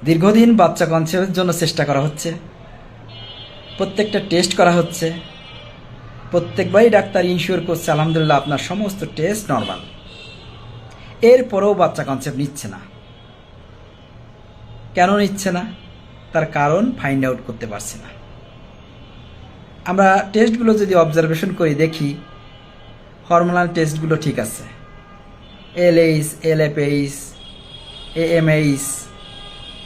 দীর্ঘদিন বাচ্চা কনসেপ্টের জন্য চেষ্টা করা হচ্ছে, প্রত্যেকটা টেস্ট করা হচ্ছে, প্রত্যেকবারই ডাক্তার ইনশিওর করছে আলহামদুলিল্লাহ আপনার সমস্ত টেস্ট নর্মাল। এরপরেও বাচ্চা কনসেপ্ট নিচ্ছে না। কেন নিচ্ছে না? তার কারণ ফাইন্ড আউট করতে পারছে না। আমরা টেস্টগুলো যদি অবজারভেশন করি দেখি হরমোনাল টেস্টগুলো ঠিক আছে, এলএইচ, এলএফএইচ, এএমএইচ,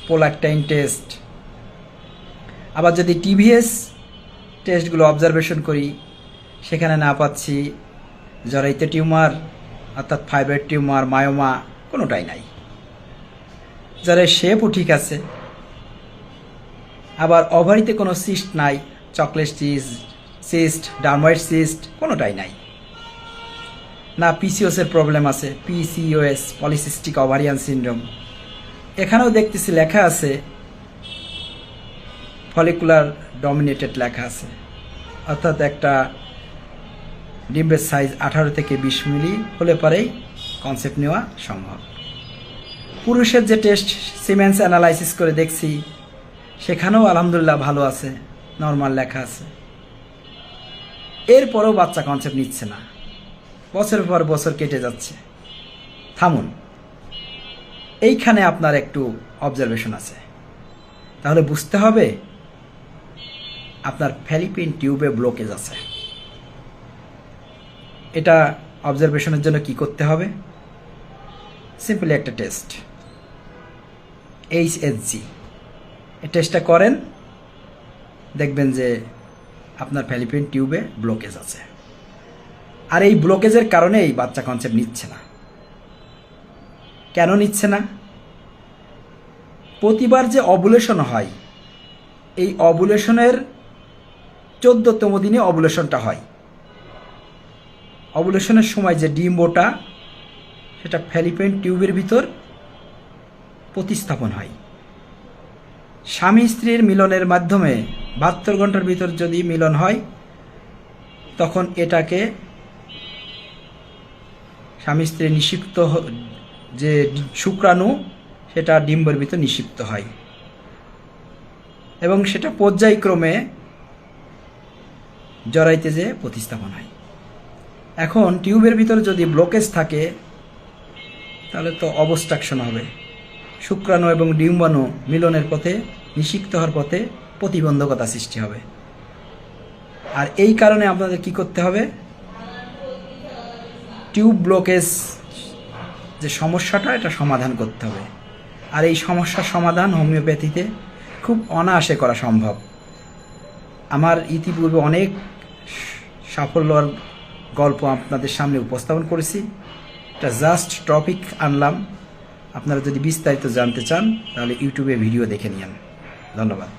প্রোল্যাক্টাইন টেস্ট। আবার যদি টিভিএস টেস্টগুলো অবজারভেশন করি সেখানে না পাচ্ছি জরায়ুতে টিউমার অর্থাৎ ফাইব্রয়েড টিউমার, মায়োমা, কোনোটাই নাই। যারা শেপও ঠিক আছে, আবার ওভারিতে কোনো সিস্ট নাই, চকলেট সিস্ট, ডার্ময়েড সিস্ট কোনোটাই নাই। না পিসিওসের প্রবলেম আছে, পিসিওএস, পলিসিস্টিক ওভারিয়ান সিনড্রোম। এখানেও দেখতেছি লেখা আছে ফলিকুলার ডমিনেটেড লেখা আছে, অর্থাৎ একটা ডিম্বের সাইজ 18 থেকে 20 মিলি হলে পরেই কনসেপ্ট নেওয়া সম্ভব। পুরুষের যে টেস্ট সিমেন্স অ্যানালাইসিস করে দেখছি সেখানেও আলহামদুলিল্লাহ ভালো আছে, নর্মাল লেখা আছে। এরপরেও বাচ্চা কনসেপ্ট নিচ্ছে না, বছরের পর বছর কেটে যাচ্ছে। থামুন, এইখানে আপনার একটু অবজারভেশন আছে। তাহলে বুঝতে হবে আপনার ফ্যালিপিন টিউবে ব্লকেজ আছে। এটা অবজারভেশনের জন্য কি করতে হবে? সিম্পলি একটা টেস্ট, এইচএসজি। এই টেস্টটা করেন, দেখবেন যে আপনার ফ্যালিপিন টিউবে ব্লকেজ আছে। আর এই ব্লকেজের কারণেই বাচ্চা কনসেপ্ট নিচ্ছে না। কেন নিচ্ছে না? প্রতিবার যে অবুলেশন হয়, এই অবুলেশনের 14তম দিনে অবুলেশনটা হয়। অবুলেশনের সময় যে ডিম্বটা সেটা ফ্যালিপিন টিউবের ভিতর প্রতিস্থাপন হয়। স্বামী স্ত্রীর মিলনের মাধ্যমে 72 ঘন্টার ভিতর যদি মিলন হয় তখন এটাকে স্বামী স্ত্রী নিষিক্ত যে শুক্রাণু সেটা ডিম্বের ভিতর নিষিক্ত হয় এবং সেটা পর্যায়ক্রমে জরায়ুতে যে প্রতিস্থাপন হয়। এখন টিউবের ভিতর যদি ব্লকেজ থাকে তাহলে তো অবস্ট্রাকশন হবে, শুক্রাণু এবং ডিম্বাণু মিলনের পথে, নিষিক্ত হওয়ার পথে প্রতিবন্ধকতা সৃষ্টি হবে। আর এই কারণে আপনাদের কি করতে হবে? টিউব ব্লকেজ যে সমস্যাটা, এটা সমাধান করতে হবে। আর এই সমস্যার সমাধান হোমিওপ্যাথিতে খুব অনায়াসে করা সম্ভব। আমার ইতিপূর্বে অনেক সাফল্যর গল্প আপনাদের সামনে উপস্থাপন করেছি। এটা জাস্ট টপিক আনলাম। আপনারা যদি বিস্তারিত জানতে চান তাহলে ইউটিউবে ভিডিও দেখে নিন। ধন্যবাদ।